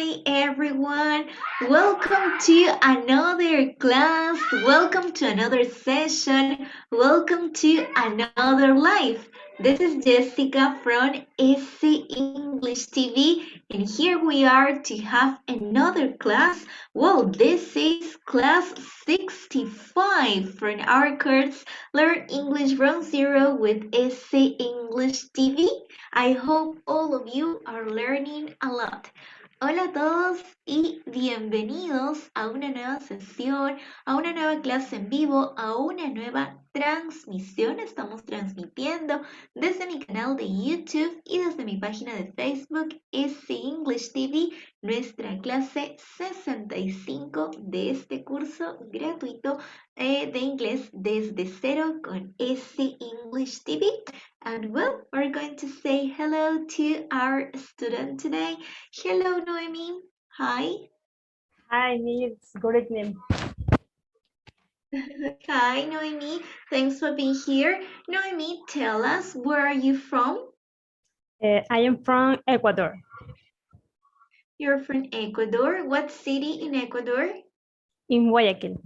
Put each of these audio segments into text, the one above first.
Hi everyone, welcome to another class, welcome to another session, welcome to another live. This is Jessica from Easy English TV and here we are to have another class. Well, this is class 65 from our course Learn English from Zero with Easy English TV. I hope all of you are learning a lot. Hola a todos y bienvenidos a una nueva sesión, a una nueva clase en vivo, a una nueva transmisión. Estamos transmitiendo desde mi canal de YouTube y desde mi página de Facebook, Easy English TV, nuestra clase 65 de este curso gratuito de inglés desde cero con Easy English TV. And well, we're going to say hello to our student today. Hello, Noemi. Hi. Hi, it's good evening. Hi, Noemi. Thanks for being here. Noemi, tell us, where are you from? I am from Ecuador, You're from Ecuador. What city in Ecuador? in Guayaquil.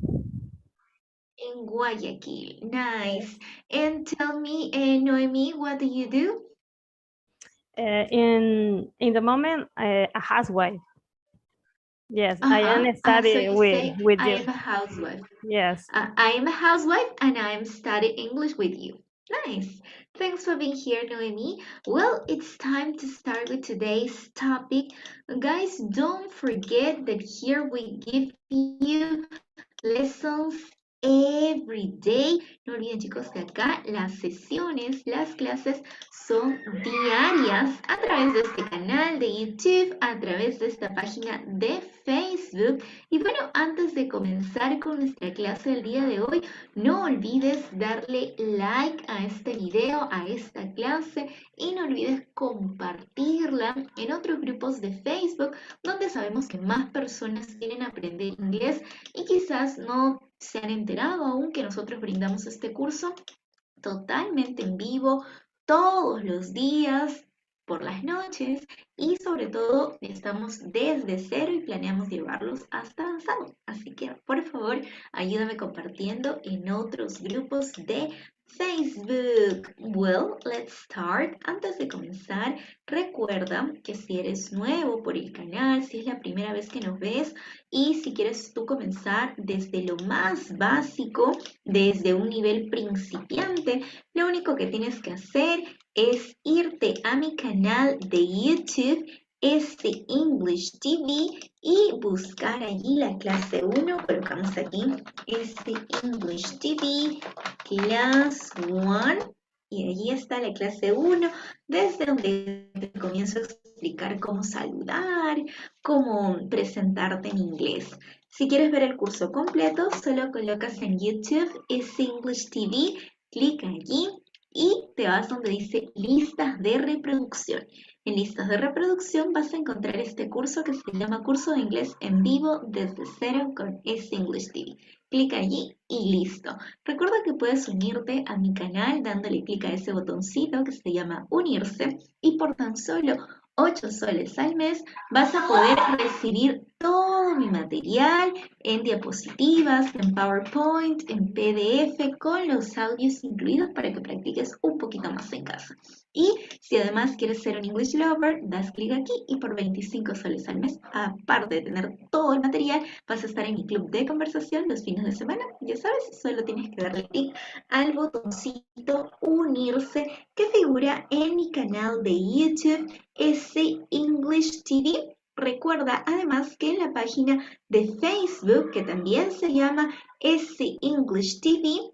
In Guayaquil. Nice. And tell me, Noemi, what do you do? In the moment, a housewife. Yes, I am So studying you with say, with I you. am a housewife. Yes. I am a housewife and I'm studying English with you. Nice. Thanks for being here, Noemi. Well, it's time to start with today's topic. Guys, don't forget that here we give you lessons every day. No olviden, chicos, que acá las sesiones, las clases son diarias a través de este canal de YouTube, a través de esta página de Facebook. Y bueno, antes de comenzar con nuestra clase del día de hoy, no olvides darle like a este video, a esta clase y no olvides compartirla en otros grupos de Facebook donde sabemos que más personas quieren aprender inglés y quizás no se han enterado aún que nosotros brindamos este curso totalmente en vivo todos los días por las noches y sobre todo estamos desde cero y planeamos llevarlos hasta avanzado. Así que por favor ayúdame compartiendo en otros grupos de Facebook. Well, let's start. Antes de comenzar, recuerda que si eres nuevo por el canal, si es la primera vez que nos ves y si quieres tú comenzar desde lo más básico, desde un nivel principiante, lo único que tienes que hacer es irte a mi canal de YouTube, Easy English TV, y buscar allí la clase 1. Colocamos aquí Easy English TV, Class 1. Y allí está la clase 1, desde donde te comienzo a explicar cómo saludar, cómo presentarte en inglés. Si quieres ver el curso completo, solo colocas en YouTube Easy English TV, clica allí y te vas donde dice listas de reproducción. En listas de reproducción vas a encontrar este curso que se llama Curso de Inglés en Vivo desde cero con Easy English TV. Clica allí y listo. Recuerda que puedes unirte a mi canal dándole clic a ese botoncito que se llama unirse y por tan solo 8 soles al mes vas a poder recibir todo mi material en diapositivas, en PowerPoint, en PDF, con los audios incluidos para que practiques un poquito más en casa. Y si además quieres ser un English Lover, das clic aquí y por 25 soles al mes, aparte de tener todo el material, vas a estar en mi club de conversación los fines de semana. Ya sabes, solo tienes que darle clic al botoncito unirse que figura en mi canal de YouTube, Easy English TV. Recuerda además que en la página de Facebook, que también se llama Easy English TV,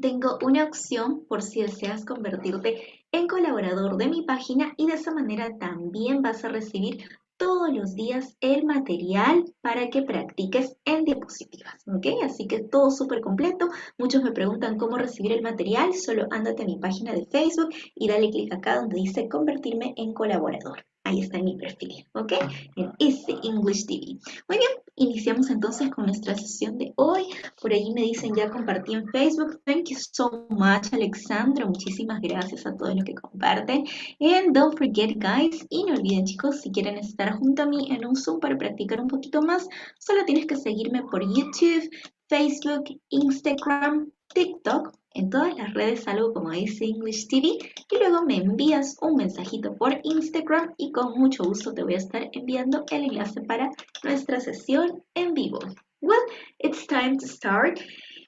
tengo una opción por si deseas convertirte en colaborador de mi página y de esa manera también vas a recibir todos los días el material para que practiques en diapositivas, ¿ok? Así que todo súper completo. Muchos me preguntan cómo recibir el material, solo ándate a mi página de Facebook y dale clic acá donde dice convertirme en colaborador. Ahí está en mi perfil, ¿ok? En Easy English TV. Muy bien, iniciamos entonces con nuestra sesión de hoy. Por ahí me dicen ya compartí en Facebook. Thank you so much, Alexandra. Muchísimas gracias a todos los que comparten. And don't forget, guys, y no olviden, chicos, si quieren estar junto a mí en un Zoom para practicar un poquito más, solo tienes que seguirme por YouTube, Facebook, Instagram, TikTok. En todas las redes salgo como EasyEnglish TV y luego me envías un mensajito por Instagram y con mucho gusto te voy a estar enviando el enlace para nuestra sesión en vivo. Well, it's time to start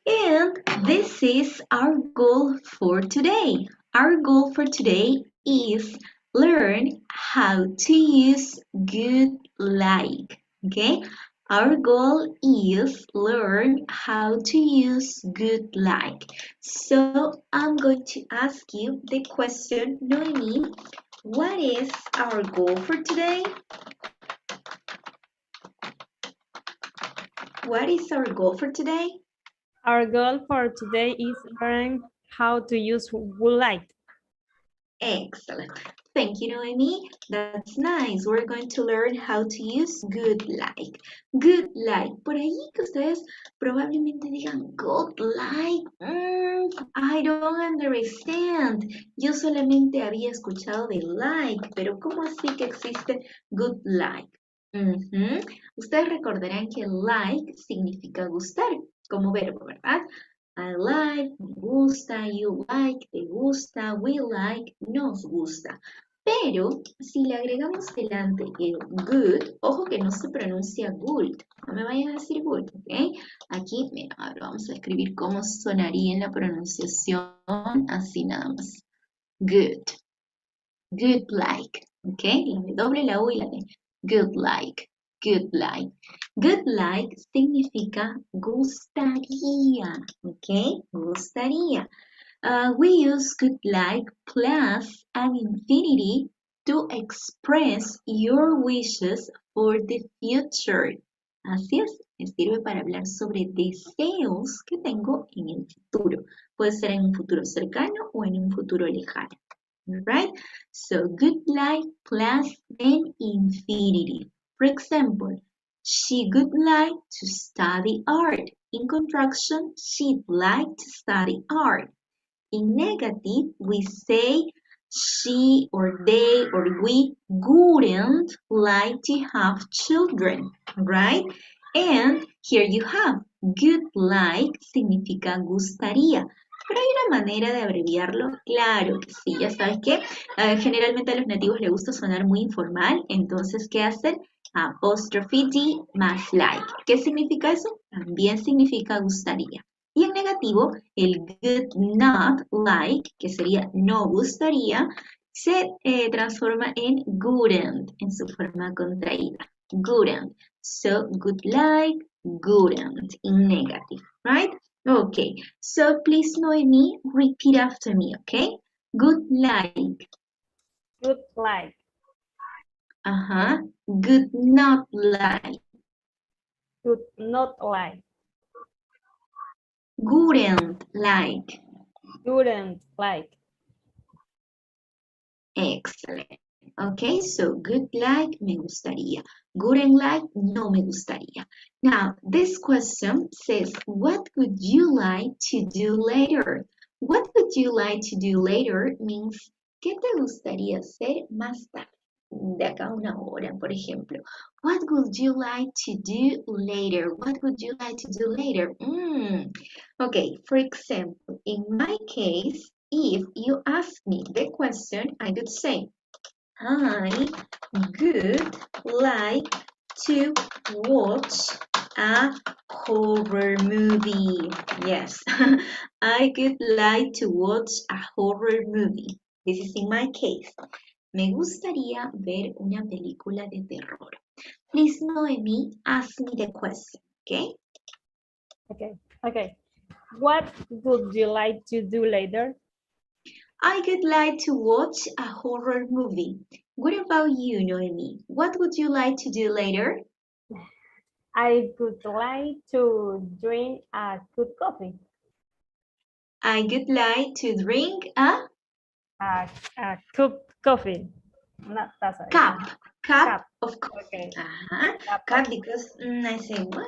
and this is our goal for today. Our goal for today is learn how to use good like, okay? Our goal is learn how to use good like. So I'm going to ask you the question, Noemi, what is our goal for today? What is our goal for today? Our goal for today is learn how to use would like. Excellent. Thank you, Noemi. That's nice. We're going to learn how to use good like. Good like. Por ahí que ustedes probablemente digan good like. I don't understand. Yo solamente había escuchado de like, pero ¿cómo así que existe good like? Ustedes recordarán que like significa gustar como verbo, ¿verdad? I like, me gusta, you like, te gusta, we like, nos gusta. Pero si le agregamos delante el good, ojo que no se pronuncia good, no me vayan a decir good, ¿ok? Aquí, mira, ahora vamos a escribir cómo sonaría en la pronunciación, así nada más. Good, good like, ¿ok? La W, la U y la D. Good like, good like. Good like significa gustaría, ¿ok? Gustaría. We use good like plus an infinity to express your wishes for the future. Así es, me sirve para hablar sobre deseos que tengo en el futuro. Puede ser en un futuro cercano o en un futuro lejano. Right? So good like plus an infinity. For example, she would like to study art. In contraction, she'd like to study art. In negative, we say she or they or we wouldn't like to have children, right? And here you have, good like significa gustaría. Pero hay una manera de abreviarlo, claro que sí, ya sabes que generalmente a los nativos les gusta sonar muy informal, entonces ¿qué hacen? Apostrophe D más like. ¿Qué significa eso? También significa gustaría. Y en negativo, el good not like, que sería no gustaría, se transforma en wouldn't, en su forma contraída. Wouldn't. So, good like, wouldn't, in negative, right? Okay, so please, Noemi, repeat after me, okay? Good like. Good like. Good not like. Good not like. Wouldn't like. Wouldn't like. Excellent. Okay, so good like, me gustaría. Wouldn't like, no me gustaría. Now, this question says, what would you like to do later? What would you like to do later means, ¿qué te gustaría hacer más tarde? De acá a una hora, por ejemplo. What would you like to do later? What would you like to do later? Okay, for example, in my case, if you ask me the question, I could say, I would like to watch a horror movie. Yes, I would like to watch a horror movie. This is in my case. Me gustaría ver una película de terror. Please, Noemi, ask me the question, okay? Okay. What would you like to do later? I would like to watch a horror movie. What about you, Noemi? What would you like to do later? I would like to drink a good coffee. I would like to drink a A cup coffee. Not taza. cup. Cup Cup. of coffee. Okay. Ajá. Cup Cup because I say what?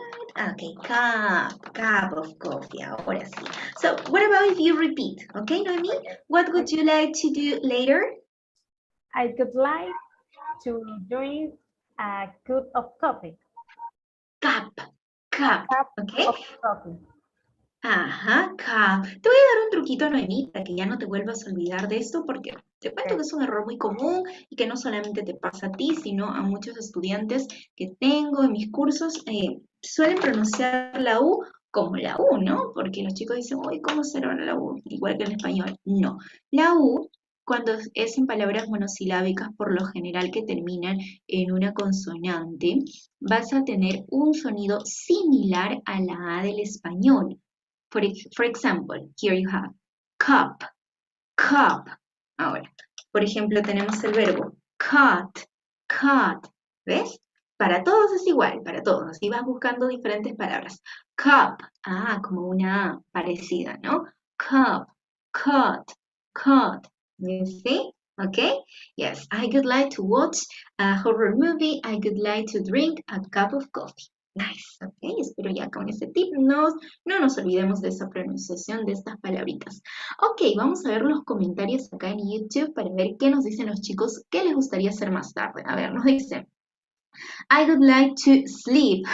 Okay, cup of coffee. Ahora sí. So what about if you repeat? Okay, Noemi? okay. What would you like to do later? I would like to drink a cup of coffee. Cup. A Cup. cup Okay. of coffee. Ajá, cup. Te voy a dar un truquito, Noemí, para que ya no te vuelvas a olvidar de esto, porque te cuento que Okay. es un error muy común y que no solamente te pasa a ti, sino a muchos estudiantes que tengo en mis cursos. Suelen pronunciar la U como la U, ¿no? Porque los chicos dicen, uy, ¿cómo será la U? Igual que en español. No. La U, cuando es en palabras monosilábicas, por lo general que terminan en una consonante, vas a tener un sonido similar a la A del español. For example, here you have cup, cup. Ahora, por ejemplo, tenemos el verbo cut, cut. ¿Ves? Para todos es igual, para todos. Así vas buscando diferentes palabras. Cup, como una A parecida, ¿no? Cup, cut, cut. You see? Okay? Yes, I would like to watch a horror movie. I would like to drink a cup of coffee. Nice, ok, espero ya con ese tip no nos olvidemos de esa pronunciación de estas palabritas. Ok, vamos a ver los comentarios acá en YouTube para ver qué nos dicen los chicos, qué les gustaría hacer más tarde. A ver, nos dicen, I would like to sleep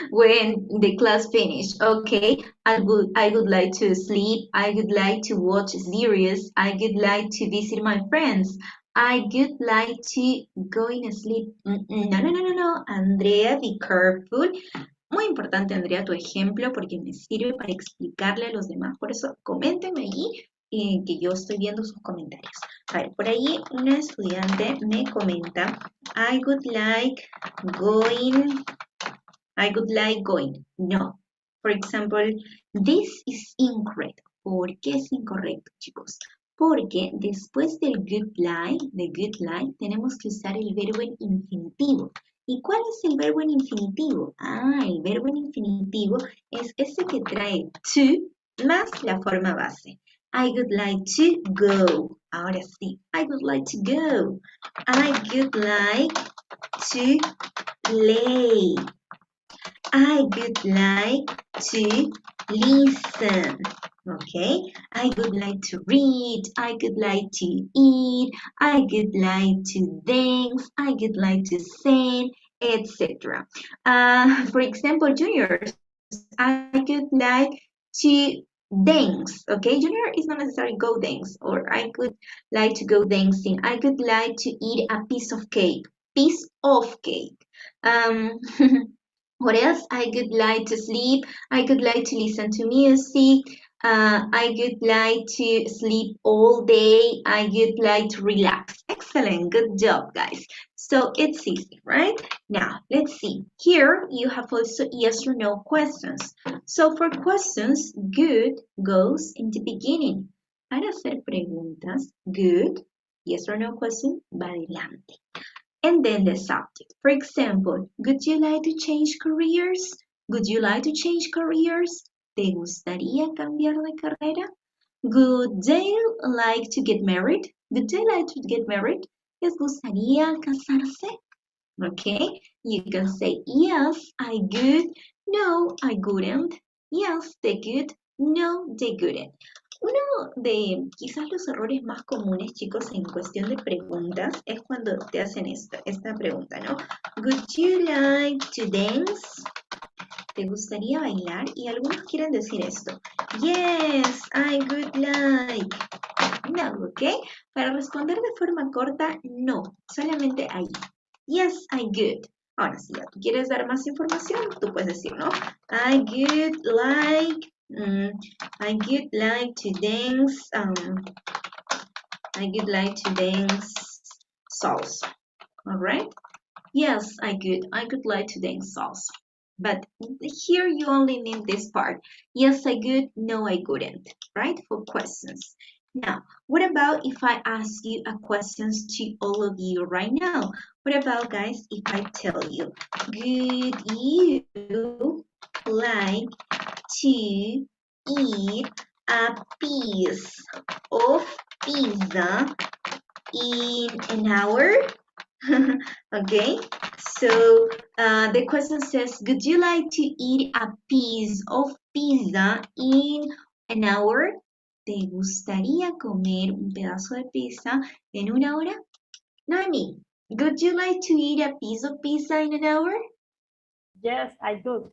when the class finish. Okay, I would like to sleep. I would like to watch series. I would like to visit my friends. I would like to go in sleep. No. Andrea, be careful. Muy importante, Andrea, tu ejemplo, porque me sirve para explicarle a los demás. Por eso, coméntenme allí que yo estoy viendo sus comentarios. A ver, por ahí una estudiante me comenta, I would like going. No. For example, this is incorrect. ¿Por qué es incorrecto, chicos? Porque después del good like, tenemos que usar el verbo en infinitivo. ¿Y cuál es el verbo en infinitivo? El verbo en infinitivo es ese que trae to más la forma base. I would like to go. Ahora sí, I would like to go. I would like to play. I would like to listen. Okay, I would like to read. I would like to eat. I would like to dance. I would like to sing, etc. For example, juniors, I would like to dance. Okay, junior is not necessarily go dance, or I could like to go dancing. I would like to eat a piece of cake. Piece of cake. What else? I would like to sleep. I would like to listen to music. I would like to sleep all day. I would like to relax. Excellent. Good job, guys. So it's easy, right? Now, let's see. Here you have also yes or no questions. So for questions, good goes in the beginning. Para hacer preguntas, good, yes or no question, va adelante. And then the subject. For example, would you like to change careers? Would you like to change careers? ¿Te gustaría cambiar de carrera? Would they like to get married? Would they like to get married? ¿Les gustaría casarse? Okay, you can say yes, I would. No, I wouldn't. Yes, they could. No, they couldn't. Uno de quizás los errores más comunes, chicos, en cuestión de preguntas es cuando te hacen esta pregunta, ¿no? Would you like to dance? ¿Te gustaría bailar? Y algunos quieren decir esto. Yes, I would like. No, ¿ok? Para responder de forma corta, no, solamente ahí. Yes, I would. Ahora, si ya tú quieres dar más información, tú puedes decir, ¿no? I would like to dance, I would like to dance salsa. All right? Yes, I could like to dance salsa. But here you only need this part. Yes, I could. No, I couldn't. Right? For questions. Now, what about if I ask you a questions to all of you right now? What about, guys, if I tell you, would you like to eat a piece of pizza in an hour? Okay, so the question says, would you like to eat a piece of pizza in an hour? ¿Te gustaría comer un pedazo de pizza en una hora? Noemi, would you like to eat a piece of pizza in an hour? Yes, I do.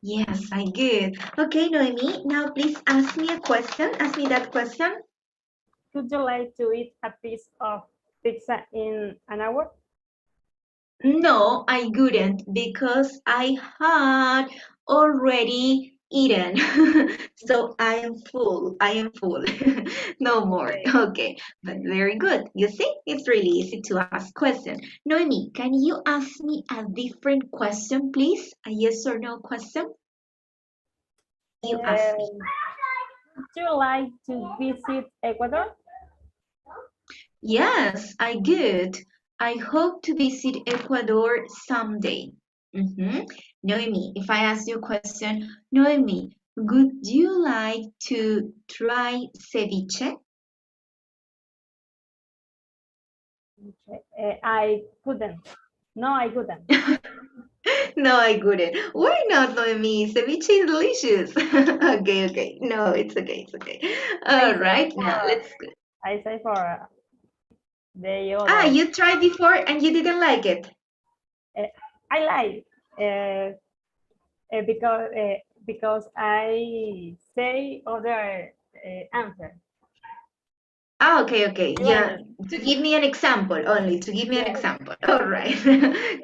Yes, I good. Okay, Noemi, now please ask me a question. Ask me that question. Would you like to eat a piece of pizza in an hour? No, I wouldn't because I had already eaten. So I am full. I am full. No more. Okay. Okay, but very good. You see, it's really easy to ask question. Noemi, can you ask me a different question, please? A yes or no question? You ask me. Would you like to visit Ecuador? Yes, I good. I hope to visit Ecuador someday. Noemi, if I ask you a question, Noemi, would you like to try ceviche? I couldn't. No, I couldn't. No, I couldn't. Why not, Noemi? Ceviche is delicious. Okay, okay. No, it's okay, it's okay. I All say right, now for let's go. I say for the Ah, other. you tried before and you didn't like it. Uh, I like because I say other answer. Ah, okay, okay. Yeah, Bueno, to give me an example only, to give me an yes. example. All right.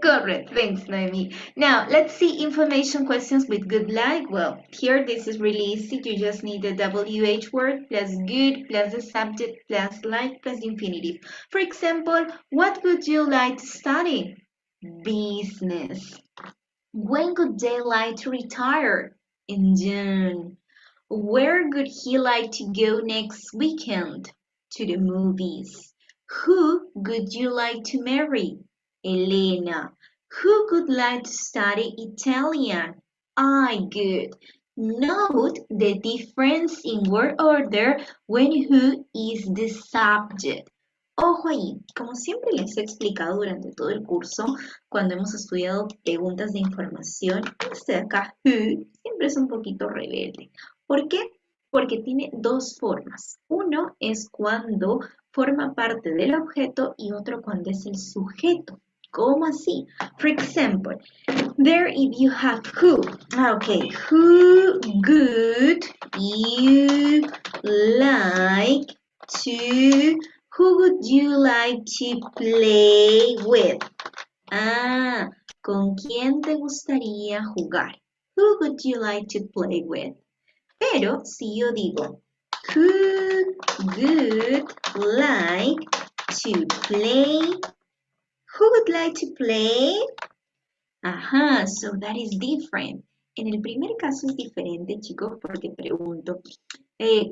Correct. Thanks, Noemi. Now, let's see information questions with good like. Well, here this is really easy. You just need the WH word plus good plus the subject plus like plus the infinitive. For example, what would you like to study? Business. When would they like to retire? In June. Where would he like to go next weekend? To the movies. Who would you like to marry? Elena. Who would like to study Italian? I good. Note the difference in word order when who is the subject. Ojo ahí, como siempre les he explicado durante todo el curso, cuando hemos estudiado preguntas de información, este de acá, who, siempre es un poquito rebelde. ¿Por qué? Porque tiene dos formas. Uno es cuando forma parte del objeto y otro cuando es el sujeto. ¿Cómo así? For example, there if you have who. Okay, who would you like to, who would you like to play with? Ah, ¿con quién te gustaría jugar? Who would you like to play with? Pero si yo digo, who would like to play? Who would like to play? Ajá, so that is different. En el primer caso es diferente, chicos, porque pregunto,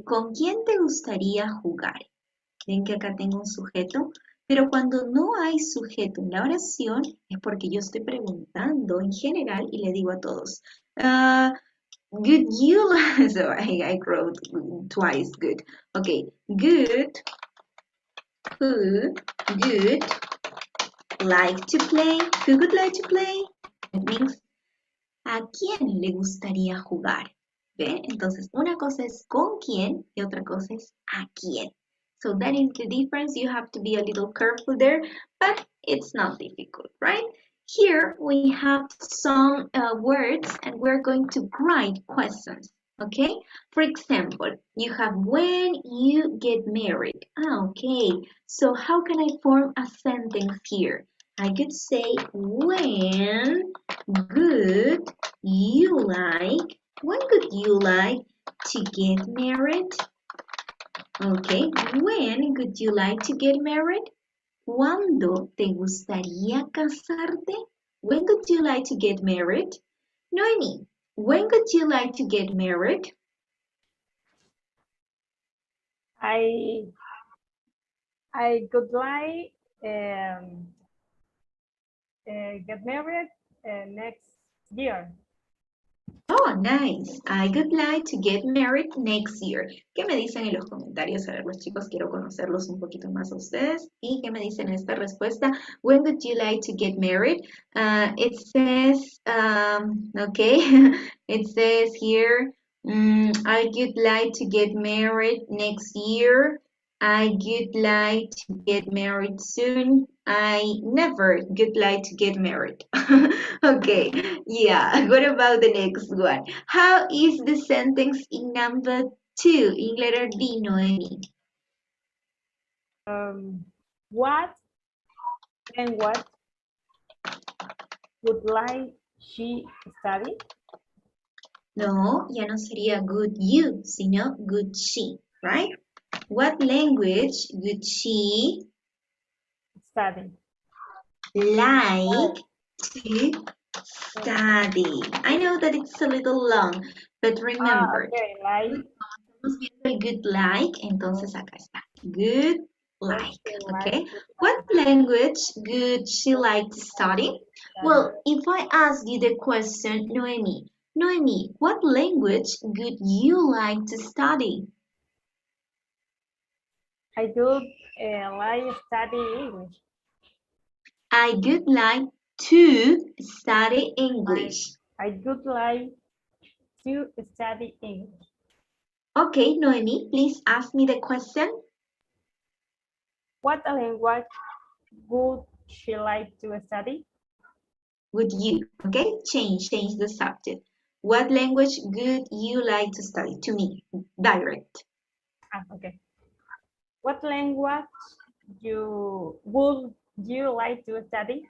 ¿con quién te gustaría jugar? Ven que acá tengo un sujeto, pero cuando no hay sujeto en la oración es porque yo estoy preguntando en general y le digo a todos, good you, so I wrote twice good. Okay, good, who, good, like to play, who would like to play? It means, ¿a quién le gustaría jugar? ¿Ve? Entonces, una cosa es con quién y otra cosa es a quién. So that is the difference. You have to be a little careful there, but it's not difficult, right? Here we have some words and we're going to write questions, okay? For example, you have when you get married. Ah, okay. So how can I form a sentence here? I could say when would you like, when would you like to get married? Okay, when would you like to get married? ¿Cuándo te gustaría casarte? When would you like to get married? Noemi, when would you like to get married? I could like um, get married next year. Oh, nice. I would like to get married next year. ¿Qué me dicen en los comentarios? A ver, los chicos, quiero conocerlos un poquito más a ustedes. ¿Y qué me dicen en esta respuesta? When would you like to get married? It says, okay, it says here, I would like to get married next year. I would like to get married soon. I never would like to get married. Okay, yeah. What about the next one? How is the sentence in number 2 in letter D, Noemi? What and what would like she study? No, ya no sería good you, sino good she, right? What language would she Study. like to study? I know that it's a little long, but remember, Okay, like estamos viendo el good like, entonces acá está. Good what like, she like okay? to What language would she like to study? study. Well, if I ask you the question, Noemi, what language would you like to study? I do like study English. I would like to study English. I would like to study English. Okay, Noemi, please ask me the question. What language would she like to study? Would you, okay? Change the subject. What language would you like to study? To me, direct. Okay. What language would you like to study?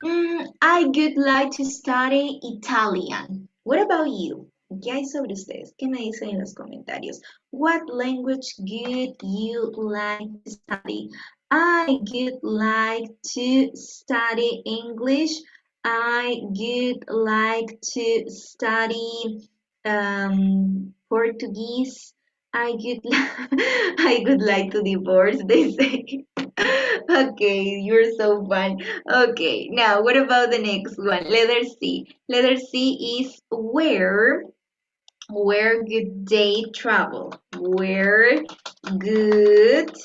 I would like to study Italian. What about you? ¿Qué hay sobre ustedes? ¿Qué me dicen en los comentarios? What language would you like to study? I would like to study English. I would like to study Portuguese. I would, I would like to divorce, they say. Okay, you're so fun. Okay, now what about the next one? Letter C. Letter C is where good they travel. Where good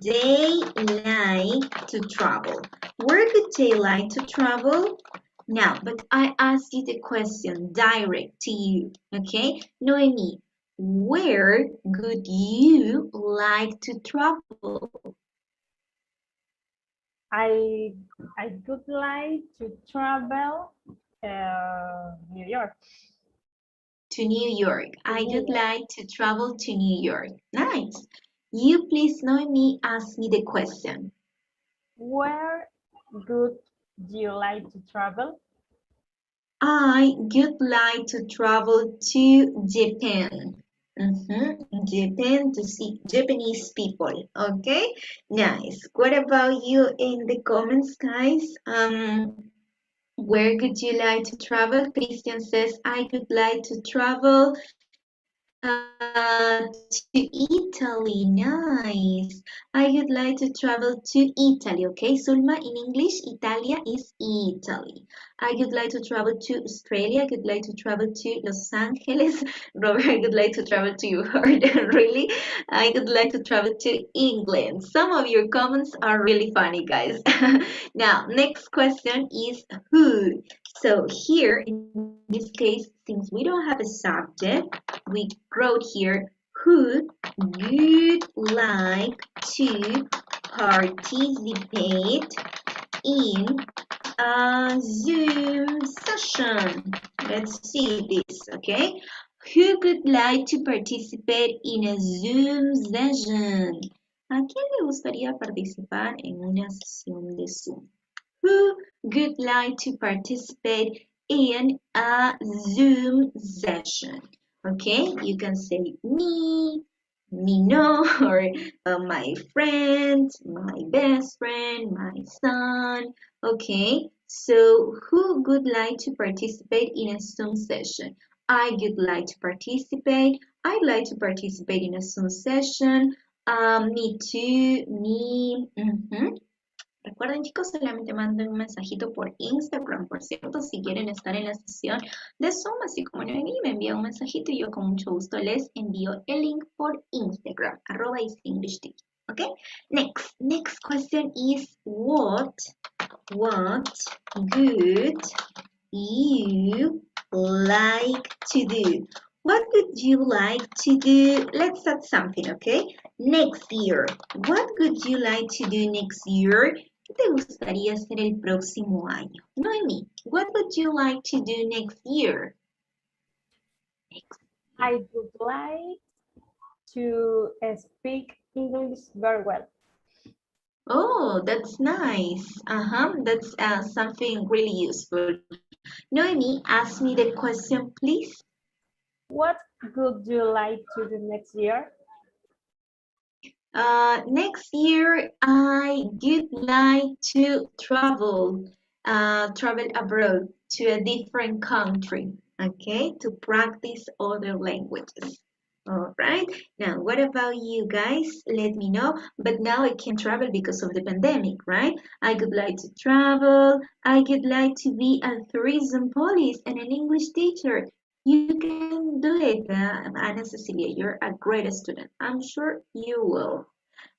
they like to travel. Where good they like to travel? Now, but I ask you the question direct to you, okay? Noemi, where would you like to travel? I would like to travel New York. To New York. To I New would York. like to travel to New York. Nice. You please know me, ask me the question. Where would you like to travel? I would like to travel to Japan. Japan to see Japanese people. Okay, nice. What about you in the comments, guys? Where would you like to travel? Christian says, I would like to travel to Italy, nice. I would like to travel to Italy, okay? Sulma, in English, Italia is Italy. I would like to travel to Australia. I would like to travel to Los Angeles. Robert, I would like to travel to your heart, really. I would like to travel to England. Some of your comments are really funny, guys. Now, next question is who? So here, in this case, since we don't have a subject, we wrote here who would like to participate in a Zoom session. Let's see this, okay? Who would like to participate in a Zoom session? ¿A quién le gustaría participar en una sesión de Zoom? Who would like to participate in a Zoom session? Okay, you can say me no, or my friend, my best friend, my son. Okay, so who would like to participate in a Zoom session? I would like to participate. I'd like to participate in a Zoom session. Me too, me. Recuerden, chicos, solamente manden un mensajito por Instagram, por cierto, si quieren estar en la sesión de Zoom, así como Noemí, me envía un mensajito y yo con mucho gusto les envío el link por Instagram, @EasyEnglish. Okay? Next question is what good you like to do? What would you like to do? Let's start something, okay? Next year. What would you like to do next year? ¿Qué te gustaría hacer el próximo año? Noemi, what would you like to do next year? I would like to speak English very well. Oh, that's nice. That's something really useful. Noemi, ask me the question, please. What would you like to do next year? Next year, I would like to travel abroad to a different country, okay, to practice other languages. All right. Now, what about you guys? Let me know. But now I can't travel because of the pandemic, right? I would like to travel. I would like to be a tourism police and an English teacher. You can do it, Ana Cecilia. You're a great student. I'm sure you will.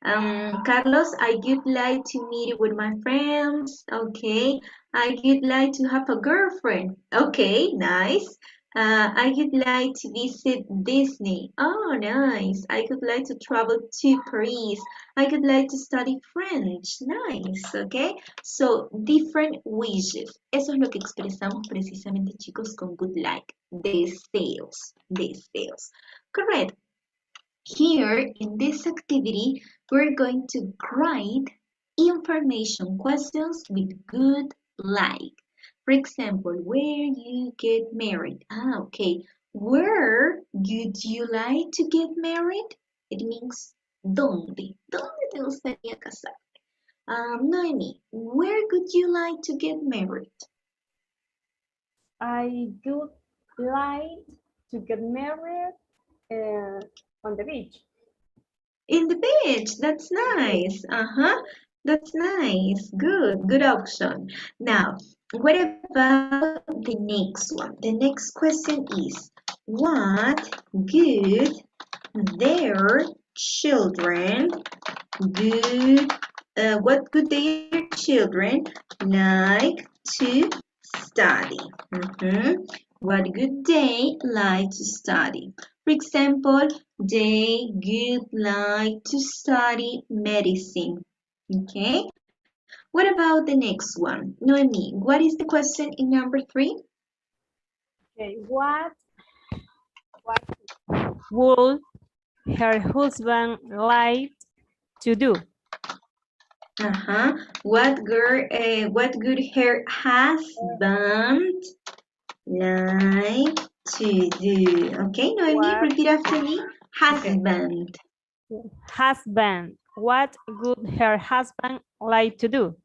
Carlos, I would like to meet with my friends. Okay. I would like to have a girlfriend. Okay, nice. I would like to visit Disney. Oh, nice. I would like to travel to Paris. I would like to study French. Nice, okay? So, different wishes. Eso es lo que expresamos precisamente, chicos, con would like. Deseos. Deseos. Correct. Here, in this activity, we're going to write information questions with good like. For example, where you get married. Okay. Where would you like to get married? It means ¿dónde? ¿Dónde te gustaría casar? Noemi, where would you like to get married? I would like to get married on the beach. In the beach. That's nice. That's nice. Good option. Now, what about the next one? The next question is, what good their children good what could their children like to study? What would they like to study? For example, they would like to study medicine. Okay. What about the next one? Noemi, what is the question in number 3? Okay, what would her husband like to do? What would her husband like to do? Okay, Noemi, repeat after me. Husband. Husband. What would her husband like to do?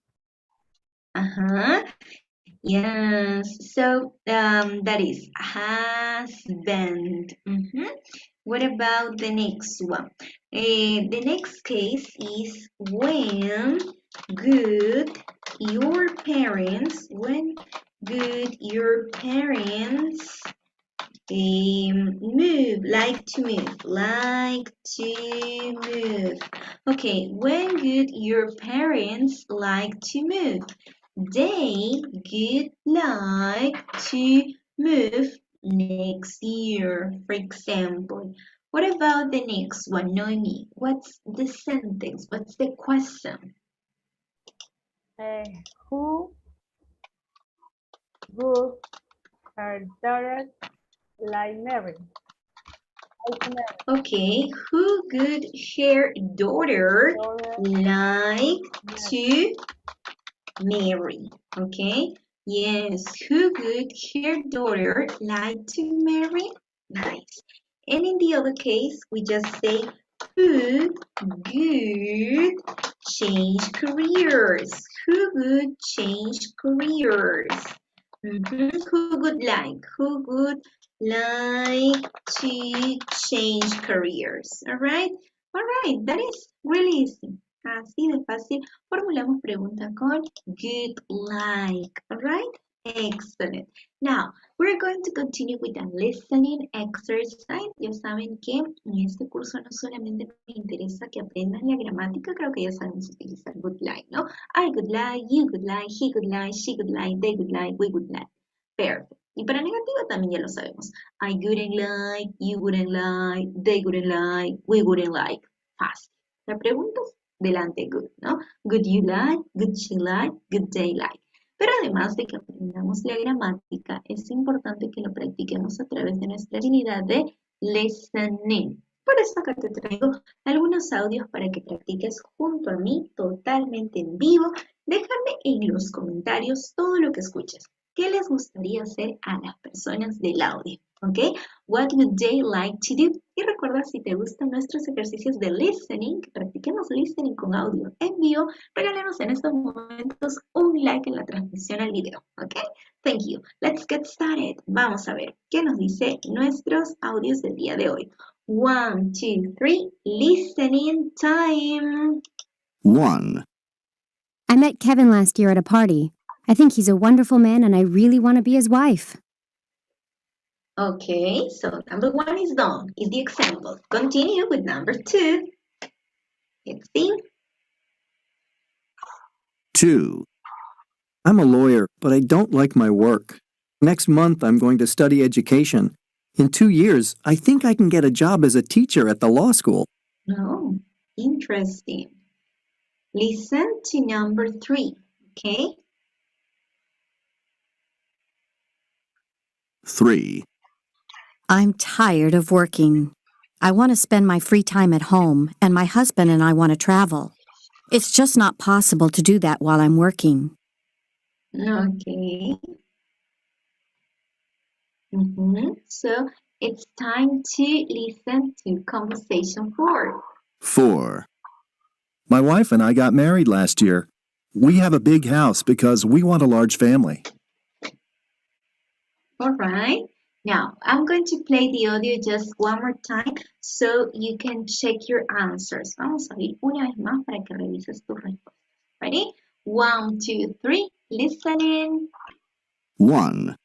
Yes. So that is husband. What about the next one? The next case is when good your parents move, like to move. Okay, when would your parents like to move? They would like to move next year, for example. What about the next one, Noemi? What's the sentence? What's the question? Who would her daughter like marry? Okay, who would her daughter like to marry? Okay, yes, who would her daughter like to marry? Nice. And in the other case, we just say who would change careers? Who would change careers? Who would like? Who would like to change careers? All right, that is really easy. Así de fácil formulamos pregunta con good like, alright? Excellent. Now, we're going to continue with a listening exercise. Ya saben que en este curso no solamente me interesa que aprendan la gramática, creo que ya sabemos utilizar good like, ¿no? I would like, you would like, he would like, she would like, they would like, we would like. Perfect. Y para negativo también ya lo sabemos. I wouldn't like, you wouldn't like, they wouldn't like, we wouldn't like. Fácil. La pregunta es delante good, ¿no? Good you like, good she like, good they like. Pero además de que aprendamos la gramática, es importante que lo practiquemos a través de nuestra habilidad de listening. Por eso acá te traigo algunos audios para que practiques junto a mí totalmente en vivo. Déjame en los comentarios todo lo que escuches. ¿Qué les gustaría hacer a las personas del audio? ¿Ok? What would they like to do? Y recuerda, si te gustan nuestros ejercicios de listening, que practiquemos listening con audio en vivo, regálanos en estos momentos un like en la transmisión al video. ¿Ok? Thank you. Let's get started. Vamos a ver qué nos dice nuestros audios del día de hoy. 1, 2, 3, listening time. 1. I met Kevin last year at a party. I think he's a wonderful man and I really want to be his wife. Okay, so number 1 is done, is the example. Continue with number 2. Let's see. 2. I'm a lawyer, but I don't like my work. Next month, I'm going to study education. In 2 years, I think I can get a job as a teacher at the law school. Oh, interesting. Listen to number 3, okay? 3. I'm tired of working. I want to spend my free time at home, and my husband and I want to travel. It's just not possible to do that while I'm working. Okay. So it's time to listen to conversation 4. 4. My wife and I got married last year. We have a big house because we want a large family. All right. Now, I'm going to play the audio just one more time so you can check your answers. Vamos a ir una vez más para que revises tus respuestas. Ready? 1, 2, 3, listening. 1.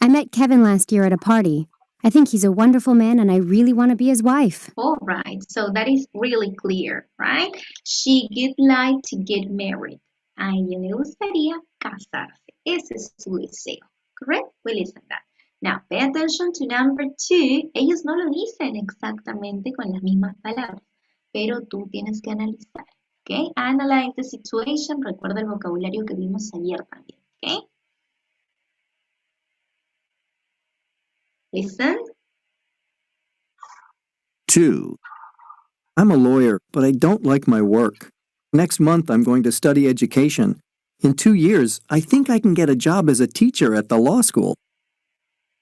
I met Kevin last year at a party. I think he's a wonderful man and I really want to be his wife. All right, so that is really clear, right? She would like to get married. A ella le gustaría casarse. Ese es su deseo. Correct? We listen that. Now, pay attention to number 2. Ellos no lo dicen exactamente con las mismas palabras, pero tú tienes que analizar. Okay? Analyze the situation. Recuerda el vocabulario que vimos ayer también. Okay? Listen. 2. I'm a lawyer, but I don't like my work. Next month, I'm going to study education. In 2 years, I think I can get a job as a teacher at the law school.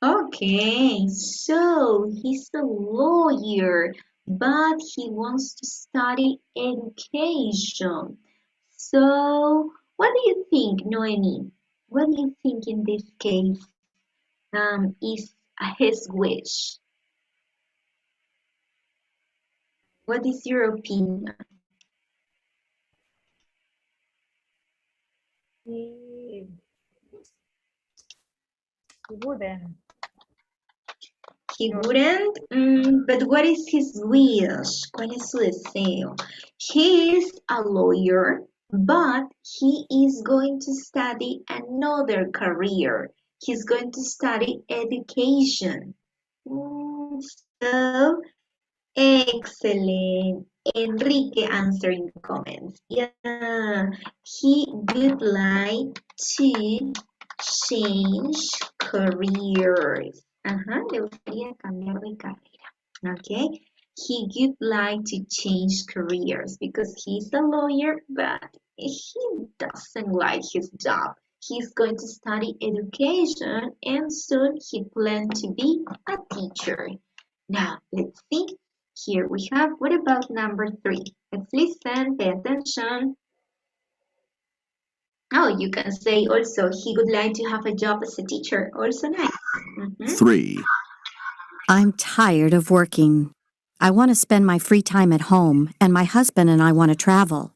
Okay, so he's a lawyer, but he wants to study education. So, what do you think, Noemi? What do you think in this case is his wish? What is your opinion? He wouldn't. He wouldn't, but what is his wish? ¿Cuál es su deseo? He is a lawyer, but he is going to study another career. He's going to study education. So, excellent. Enrique answering the comments. Yeah, he would like to change careers. Le gustaría cambiar de carrera. Okay, he would like to change careers because he's a lawyer, but he doesn't like his job. He's going to study education and soon he plans to be a teacher. Now, let's see. Here we have, what about number 3? Let's listen, pay attention. Oh, you can say also, he would like to have a job as a teacher. Also nice. 3. I'm tired of working. I want to spend my free time at home, and my husband and I want to travel.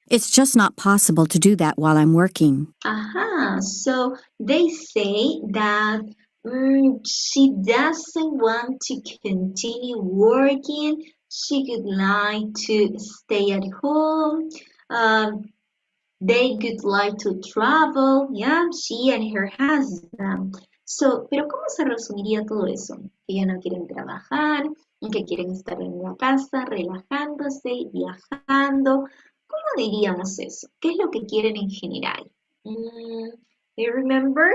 It's just not possible to do that while I'm working. So they say that she doesn't want to continue working. She would like to stay at home. Um, they would like to travel, yeah, she and her husband. So, pero ¿cómo se resumiría todo eso? Que ya no quieren trabajar, que quieren estar en la casa, relajándose, viajando. ¿Cómo diríamos eso? ¿Qué es lo que quieren en general? You remember?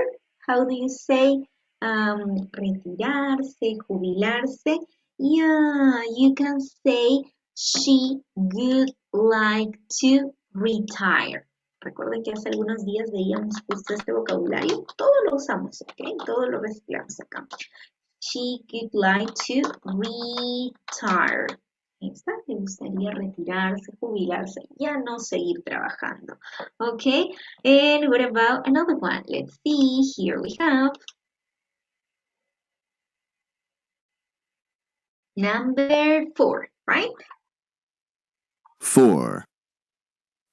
How do you say retirarse, jubilarse? Yeah, you can say she would like to retire. Recuerden que hace algunos días veíamos justo este vocabulario. Todo lo usamos, ¿ok? Todo lo reciclamos acá. She would like to retire. Esta le gustaría retirarse, jubilarse, ya no seguir trabajando. Okay, and what about another one? Let's see, here we have number 4, right? 4.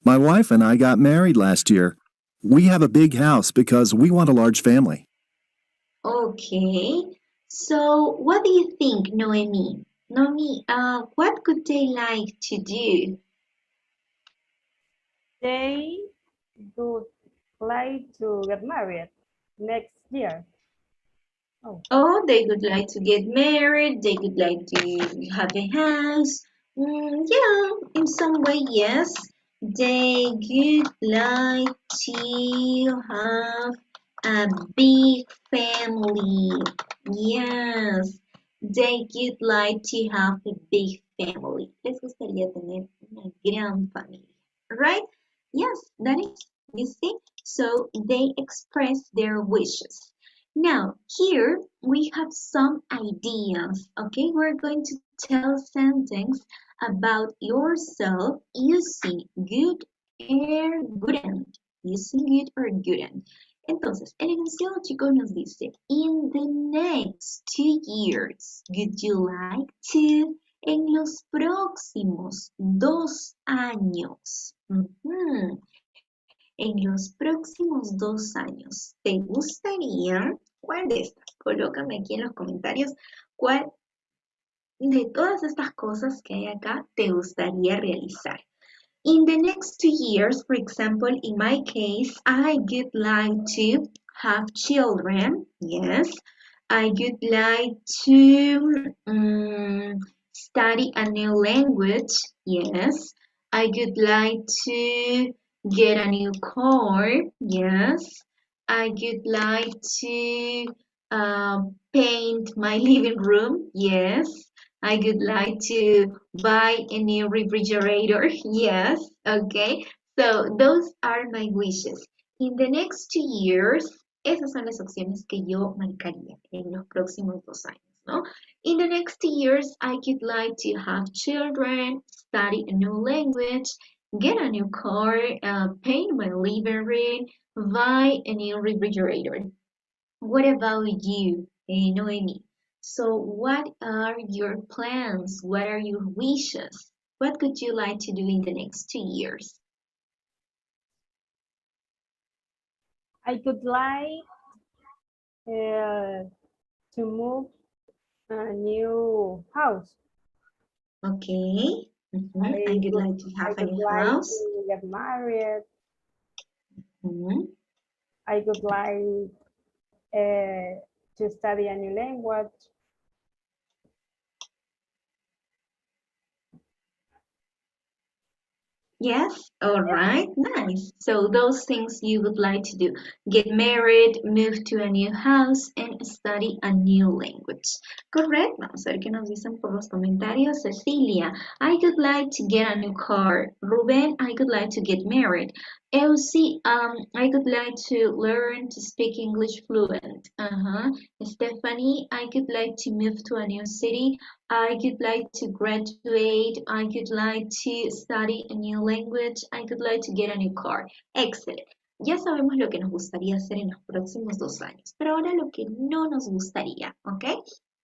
My wife and I got married last year. We have a big house because we want a large family. Okay, so what do you think, Noemi? Noemi, what could they like to do? They would like to get married next year. Oh, they would like to get married, they would like to have a house. Yeah, in some way, yes. They would like to have a big family. Yes, they would like to have a big family. Les gustaría tener una gran familia, right? Yes, that is, you see? So they express their wishes. Now, here we have some ideas, okay? We're going to tell sentence about yourself using good or couldn't. Using good or couldn't. Entonces, el enunciado, chicos, nos dice, in the next 2 years, would you like to? En los próximos 2 años. En los próximos 2 años, ¿te gustaría? ¿Cuál de estas? Colócame aquí en los comentarios cuál de todas estas cosas que hay acá te gustaría realizar. In the next 2 years, for example, in my case, I would like to have children. Yes. I would like to study a new language. Yes. I would like to get a new car. Yes. I would like to paint my living room. Yes. I would like to buy a new refrigerator. Yes. Okay. So those are my wishes. In the next 2 years, esas son las opciones que yo marcaría en los próximos 2 años, ¿no? In the next 2 years, I would like to have children, study a new language, get a new car, paint my living room, buy a new refrigerator. What about you, Noemi? So what are your plans? What are your wishes? What could you like to do in the next 2 years? I would like to move a new house. Okay. I would like to have a new house. To get married. I would like to study a new language. Yes, all right, nice. So those things you would like to do. Get married, move to a new house, and study a new language. Correct. Vamos a ver qué nos dicen por los comentarios. Cecilia, I would like to get a new car. Ruben, I would like to get married. Elsie, I would like to learn to speak English fluent. Stephanie, I would like to move to a new city. I would like to graduate. I would like to study a new language. I would like to get a new car. Excellent. Ya sabemos lo que nos gustaría hacer en los próximos 2 años, pero ahora lo que no nos gustaría, ¿ok?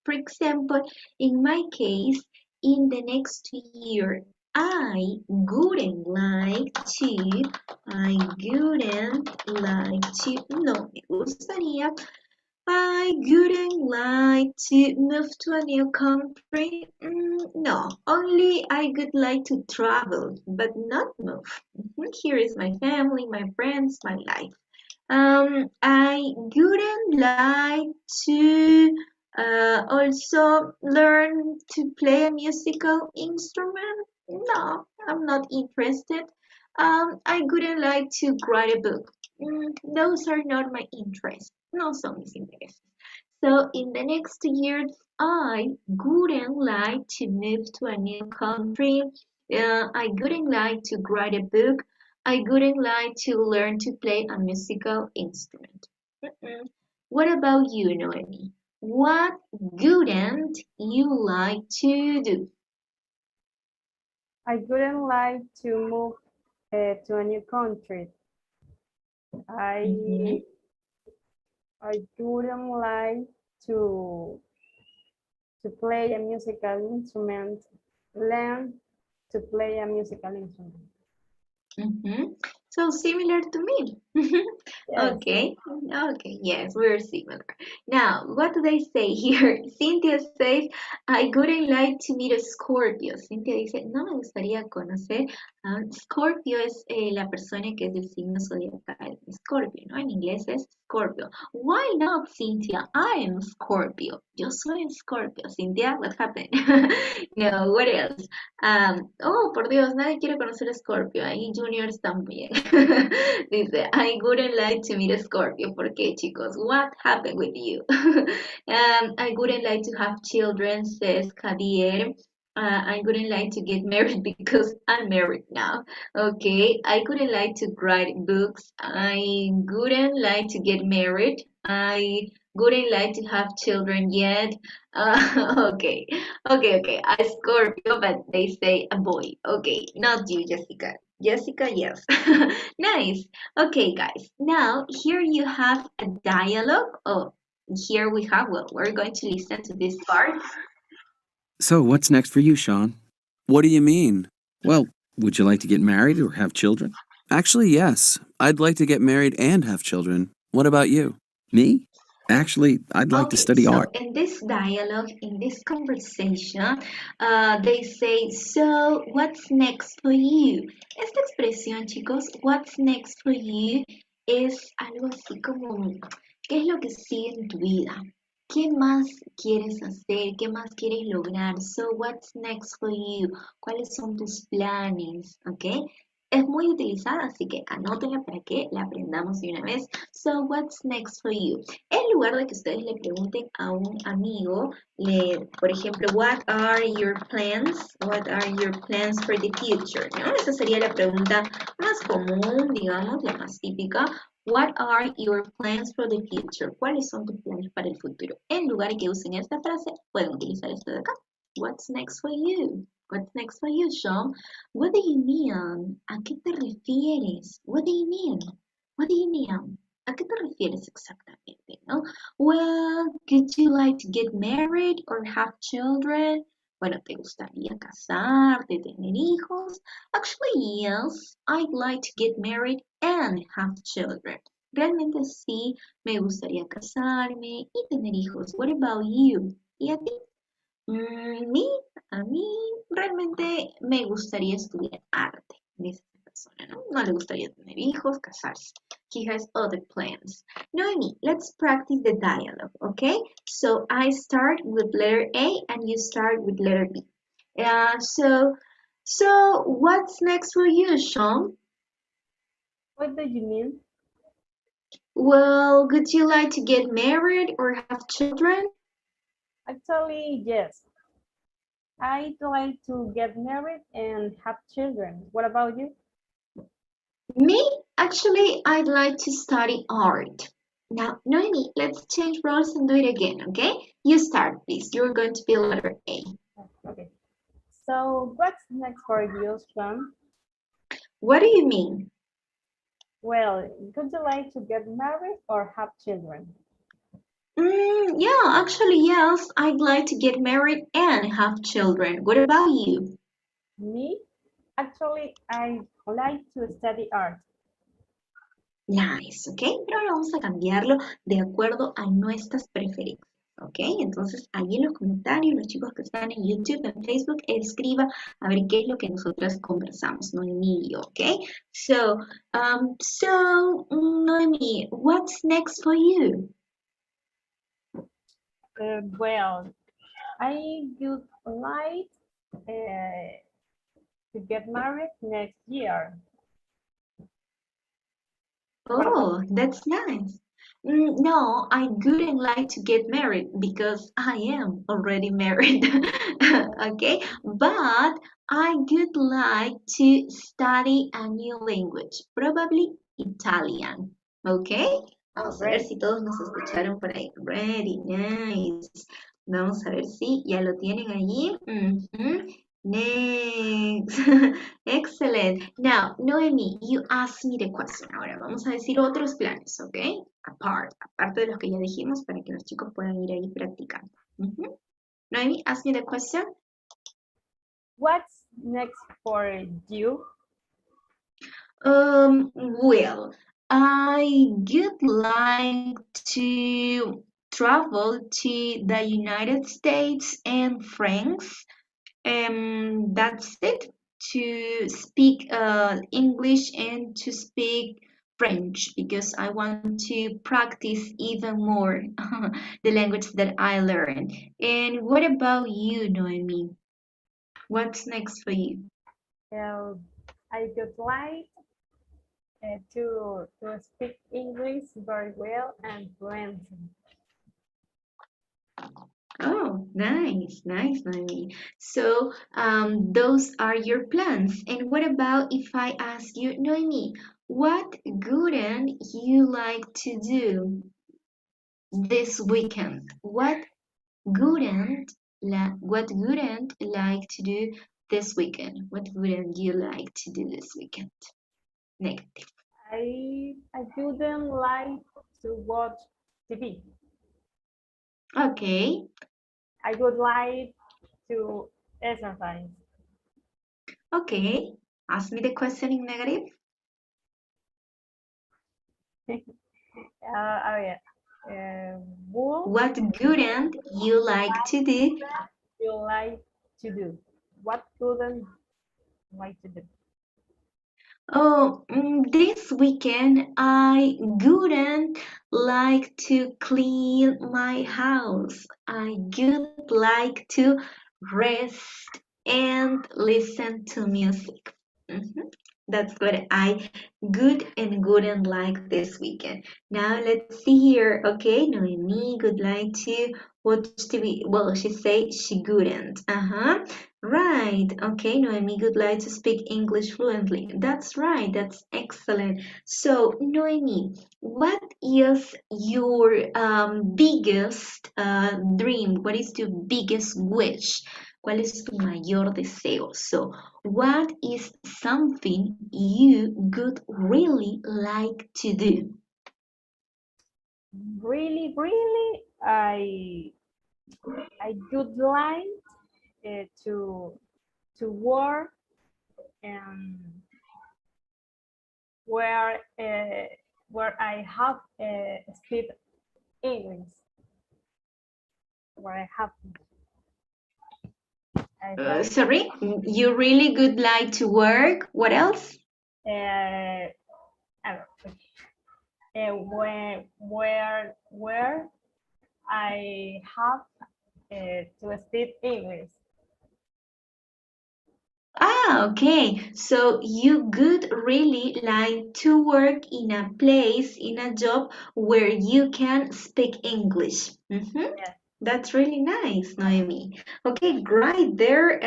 For example, in my case, in the next year. I wouldn't like to, no, me gustaría, I wouldn't like to move to a new country. No, only I would like to travel, but not move. Here is my family, my friends, my life. I wouldn't like to also learn to play a musical instrument. No, I'm not interested. I wouldn't like to write a book. Those are not my interests. No son mis intereses. So in the next years, I wouldn't like to move to a new country. I wouldn't like to write a book. I wouldn't like to learn to play a musical instrument. What about you, Noemi? What wouldn't you like to do? I wouldn't like to move to a new country. Mhm. I wouldn't like to play a musical instrument, learn to play a musical instrument. So similar to me. Yes, Okay, okay, yes, we're similar. Now, what do they say here? Cynthia says, I wouldn't like to meet a Scorpio. Cynthia dice, no me gustaría conocer a un Scorpio, es la persona que es del signo zodiacal Scorpio, ¿no? En inglés es Scorpio. Why not, Cynthia? I am Scorpio. Yo soy Scorpio. Cynthia, what happened? No, what else? Oh, por Dios, nadie quiere conocer a Scorpio. Ahí Junior está muy bien. Dice, I wouldn't like to meet a Scorpio. ¿Por qué, chicos? What happened with you? I wouldn't like to have children, says Javier. I wouldn't like to get married because I'm married now. Okay, I wouldn't like to write books. I wouldn't like to get married. I wouldn't like to have children yet. Okay, okay. I Scorpio, but they say a boy. Okay, not you, Jessica. Jessica, yes. Nice. Okay, guys. Now, here you have a dialogue. Oh, here we have, well, we're going to listen to this part. So, what's next for you, Sean? What do you mean? Well, would you like to get married or have children? Actually, yes. I'd like to get married and have children. What about you? Me? Actually, I'd like to Okay, study so art. in this dialogue, in this conversation, they say, so what's next for you? Esta expresión, chicos, what's next for you, es algo así como, ¿qué es lo que sigue en tu vida? ¿Qué más quieres hacer? ¿Qué más quieres lograr? So, what's next for you? ¿Cuáles son tus planes? ¿Ok? Es muy utilizada, así que anótenla para que la aprendamos de una vez. So, what's next for you? En lugar de que ustedes le pregunten a un amigo, por ejemplo, what are your plans? What are your plans for the future? ¿No? Esa sería la pregunta más común, digamos, la más típica. What are your plans for the future? ¿Cuáles son tus planes para el futuro? En lugar de que usen esta frase, pueden utilizar esto de acá. What's next for you? What's next for you, Sean? What do you mean? ¿A qué te refieres? What do you mean? What do you mean? ¿A qué te refieres exactamente? ¿No? Well, could you like to get married or have children? Bueno, ¿te gustaría casarte, tener hijos? Actually, yes, I'd like to get married and have children. Realmente sí, me gustaría casarme y tener hijos. What about you? ¿Y a ti? A mí realmente me gustaría estudiar arte, dice esta persona, ¿no? No le gustaría tener hijos, casarse. He has other plans. Noemi, let's practice the dialogue, okay? So I start with letter A and you start with letter B. So what's next for you, Sean? what do you mean? Well, would you like to get married or have children? Actually, yes. I'd like to get married and have children. What about you? Me? Actually, I'd like to study art. Now, Noemi, let's change roles and do it again, okay? You start, please. You're going to be letter A. Okay. So what's next for you, Sean? What do you mean? Well, would you like to get married or have children? Yeah, actually, yes. I'd like to get married and have children. What about you? Me? Actually, I like to study art. Nice, ¿ok? Pero ahora vamos a cambiarlo de acuerdo a nuestras preferencias, ¿ok? Entonces, ahí en los comentarios, los chicos que están en YouTube, en Facebook, escriba a ver qué es lo que nosotras conversamos, Noemí y yo, ¿ok? So, Noemí, what's next for you? Well, I would like to get married next year. What about Oh, that's nice. No, I wouldn't like to get married because I am already married. Okay, but I would like to study a new language, probably Italian. Okay, you? vamos a ver Great. si todos nos escucharon por ahí. Ready, nice. Vamos a ver si ya lo tienen allí. Next. Excellent. Now, Noemi, you asked me the question. Ahora vamos a decir otros planes, ¿ok? Aparte de los que ya dijimos para que los chicos puedan ir ahí practicando. Noemi, ask me the question. What's next for you? Well, I would like to travel to the United States and France. That's it. To speak English and to speak French because I want to practice even more the language that I learned. And what about you, Noemi? What's next for you? I would like to speak English very well and fluently. Oh, nice, nice, Noemi. So, those are your plans. And what about if I ask you, Noemi, what wouldn't you like to do this weekend? What wouldn't like to do this weekend? What wouldn't you like to do this weekend? Negative. I wouldn't like to watch TV. Okay. I would like to exercise. Okay. Ask me the question in negative. Oh yeah. Would What wouldn't you like to do? you like to do? What wouldn't you like to do? Oh, this weekend I wouldn't like to clean my house. I would like to rest and listen to music. That's what I good and wouldn't like this weekend. Now let's see here. Okay, Noemi would like to watch TV. Well, she say she wouldn't. Right. Okay, Noemi would like to speak English fluently. That's right. That's excellent. So, Noemi, what is your biggest dream? What is your biggest wish? ¿Cuál es tu mayor deseo? So, what is something you would really like to do? Really, really, I would like to work where I have speak English. Where I have. Sorry, you really would like to work. What else? I don't know, where I have to speak English. Okay. So you would really like to work in a place, in a job where you can speak English. Yeah. That's really nice, Noemi. Okay, right there,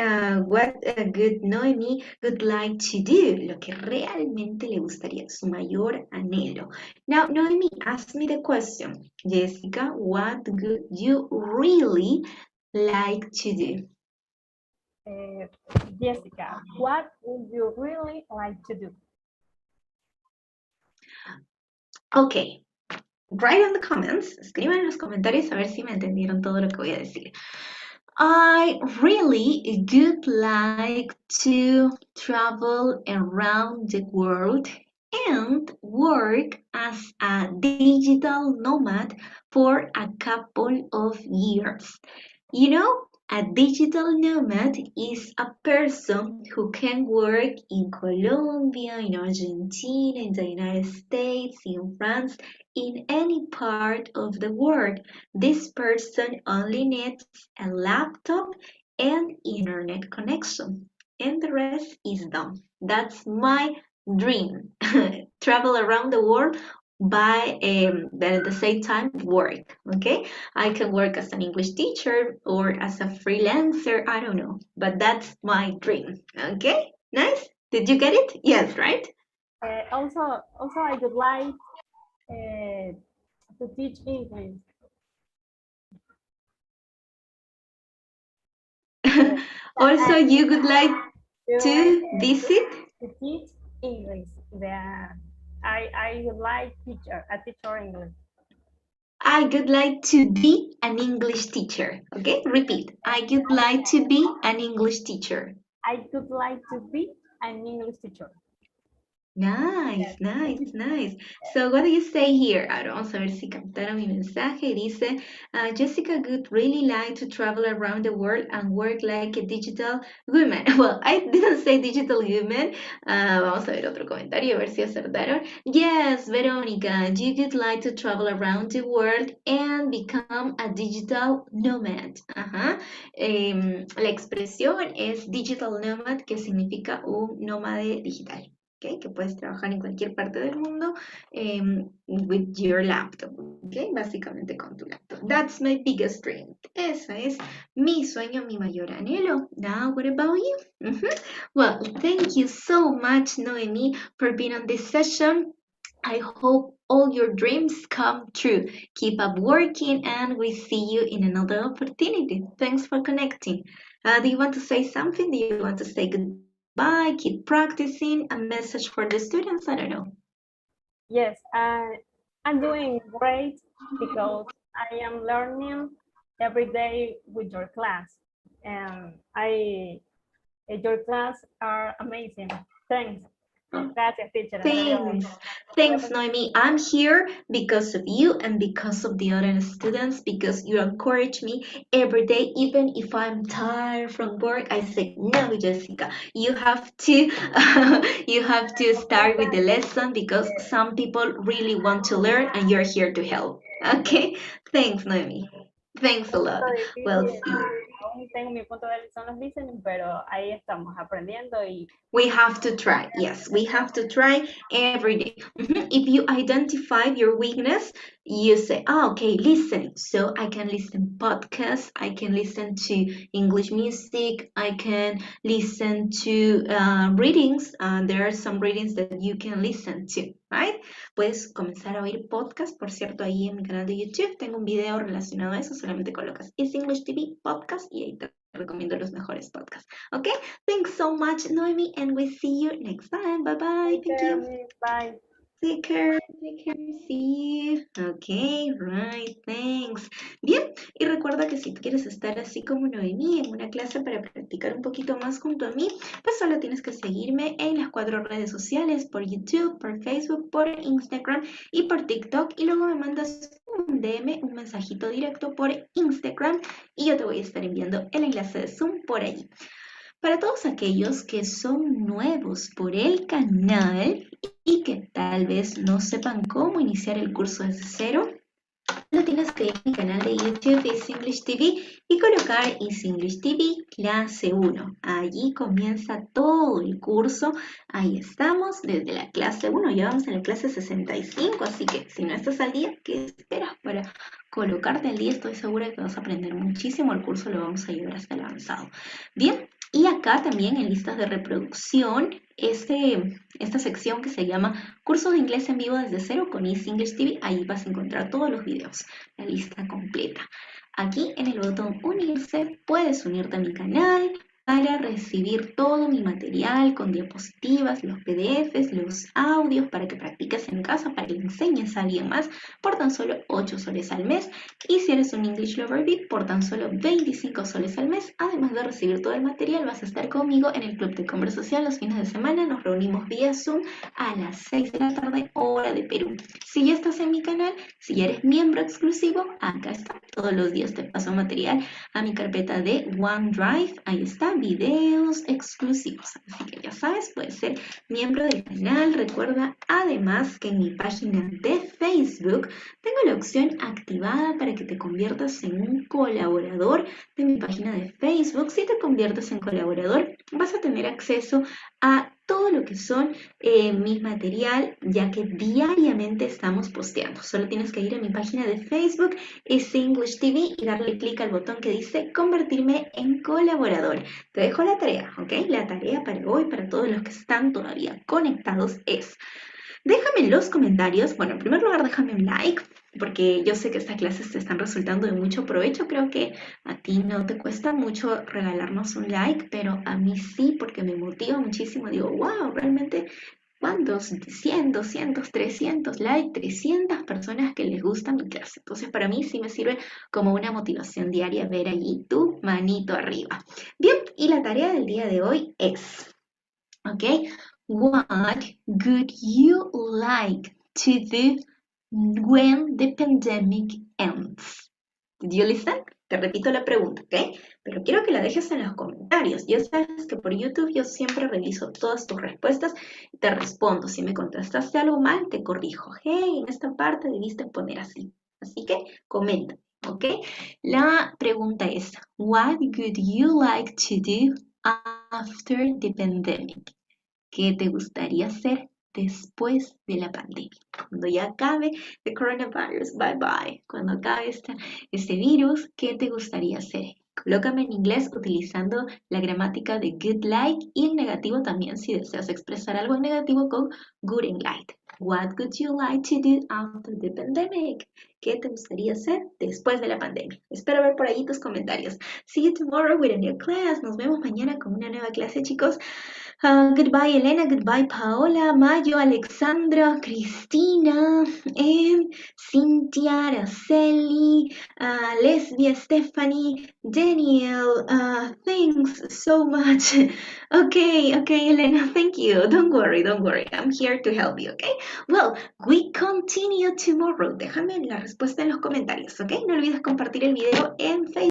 what a good Noemi would like to do, lo que realmente le gustaría, su mayor anhelo. Now, Noemi, ask me the question. Jessica, what would you really like to do? Jessica, what would you really like to do? Okay, write in the comments, escriban en los comentarios a ver si me entendieron todo lo que voy a decir. I really would like to travel around the world and work as a digital nomad for a couple of years. You know, a digital nomad is a person who can work in Colombia, in Argentina, in the United States, in France, in any part of the world. This person only needs a laptop and internet connection, and the rest is done. That's my dream. Travel around the world by but at the same time work. Okay, I can work as an English teacher or as a freelancer. I don't know, but that's my dream. Okay, nice. Did you get it? Yes, right? Also, I would like to teach English. Also, I you would like would like to visit? to teach English. I would like a teacher English. I would like to be an English teacher. Okay, repeat. I would like to be an English teacher. I would like to be an English teacher. Nice, nice, nice. So what do you say here? Ahora vamos a ver si captaron mi mensaje. Dice, Jessica would really like to travel around the world and work like a digital woman. Well, I didn't say digital woman. Vamos a ver otro comentario, a ver si acertaron. Yes, Veronica, you would like to travel around the world and become a digital nomad. Ajá. La expresión es digital nomad, que significa un nómade digital. Okay, que puedes trabajar en cualquier parte del mundo with your laptop, okay, básicamente con tu laptop. That's my biggest dream. Esa es mi sueño, mi mayor anhelo. Now, what about you? Well, thank you so much, Noemi, for being on this session. I hope all your dreams come true. Keep up working, and we see you in another opportunity. Thanks for connecting. Do you want to say something? Do you want to say goodbye? Keep practicing? A message for the students? I don't know. Yes, I'm doing great because I am learning every day with your class, and your class are amazing. Thanks. Gracias, teacher. Thanks, Noemi. I'm here because of you and because of the other students, because you encourage me every day, even if I'm tired from work. I say, no, Jessica, you have to you have to start with the lesson because some people really want to learn and you're here to help. Okay? Thanks, Noemi. Thanks a lot. Well, see. Aún tengo mi punto de vista en los listening, pero ahí estamos aprendiendo y We have to try. Yes, we have to try every day. If you identify your weakness, you say, okay, listening. So I can listen podcasts, I can listen to English music, I can listen to readings. There are some readings that you can listen to, right? Puedes comenzar a oír podcast. Por cierto, ahí en mi canal de YouTube tengo un video relacionado a eso. Solamente colocas EasyEnglish TV podcast y ahí te recomiendo los mejores podcasts. Okay? Thanks so much, Noemi, and we see you next time. Bye-bye. Thank you. Bye. Take care. See you. Okay, right. Thanks. Bien, y recuerda que si quieres estar así como Noemí en una clase para practicar un poquito más junto a mí, pues solo tienes que seguirme en las 4 redes sociales, por YouTube, por Facebook, por Instagram y por TikTok, y luego me mandas un DM, un mensajito directo por Instagram, y yo te voy a estar enviando el enlace de Zoom por allí. Para todos aquellos que son nuevos por el canal y que tal vez no sepan cómo iniciar el curso desde cero, lo tienes que ir a mi canal de YouTube EasyEnglish TV y colocar EasyEnglish TV clase 1. Allí comienza todo el curso. Ahí estamos desde la clase 1. Ya vamos a la clase 65, así que si no estás al día, ¿qué esperas para colocarte al día? Estoy segura que vas a aprender muchísimo. El curso lo vamos a llevar hasta el avanzado. Bien, y acá también en listas de reproducción, esta sección que se llama Curso de Inglés en Vivo desde cero con EasyEnglish TV, ahí vas a encontrar todos los videos, la lista completa. Aquí en el botón unirse puedes unirte a mi canal, para recibir todo mi material con diapositivas, los PDFs, los audios para que practiques en casa, para que le enseñes a alguien más por tan solo 8 soles al mes. Y si eres un English Lover VIP, por tan solo 25 soles al mes. Además de recibir todo el material, vas a estar conmigo en el club de conversación los fines de semana. Nos reunimos vía Zoom a las 6 de la tarde, hora de Perú. Si ya estás en mi canal, si ya eres miembro exclusivo, acá está. Todos los días te paso material a mi carpeta de OneDrive. Ahí está, videos exclusivos. Así que ya sabes, puedes ser miembro del canal. Recuerda además que en mi página de Facebook tengo la opción activada para que te conviertas en un colaborador de mi página de Facebook. Si te conviertes en colaborador, vas a tener acceso a todo lo que son mi material, ya que diariamente estamos posteando. Solo tienes que ir a mi página de Facebook, EasyEnglish TV, y darle clic al botón que dice convertirme en colaborador. Te dejo la tarea, ¿ok? La tarea para hoy, para todos los que están todavía conectados, es: déjame en los comentarios, bueno, en primer lugar déjame un like, porque yo sé que estas clases te están resultando de mucho provecho. Creo que a ti no te cuesta mucho regalarnos un like, pero a mí sí, porque me motiva muchísimo. Digo, wow, realmente, ¿cuántos? 100, 200, 300 likes, 300 personas que les gusta mi clase. Entonces, para mí sí me sirve como una motivación diaria ver allí tu manito arriba. Bien, y la tarea del día de hoy es, ¿ok? What would you like to do when the pandemic ends? Did you listen? Te repito la pregunta, ¿ok? Pero quiero que la dejes en los comentarios. Ya sabes que por YouTube yo siempre reviso todas tus respuestas y te respondo. Si me contestaste algo mal, te corrijo. Hey, en esta parte debiste poner así. Así que comenta, ¿ok? La pregunta es, what would you like to do after the pandemic? ¿Qué te gustaría hacer después de la pandemia? Cuando ya acabe el coronavirus, bye bye. Cuando acabe este virus, ¿qué te gustaría hacer? Colócame en inglés utilizando la gramática de good like, y en negativo también, si deseas expresar algo en negativo, con good and light. What would you like to do after the pandemic? ¿Qué te gustaría hacer después de la pandemia? Espero ver por ahí tus comentarios. See you tomorrow with a new class. Nos vemos mañana con una nueva clase, chicos. Goodbye, Elena. Goodbye, Paola, Mayo, Alexandra, Cristina, Cynthia, Araceli, Lesbia, Stephanie, Daniel. Thanks so much. Okay, Elena, thank you. Don't worry. I'm here to help you, okay? Well, we continue tomorrow. Déjame la respuesta en los comentarios, okay? No olvides compartir el video en Facebook.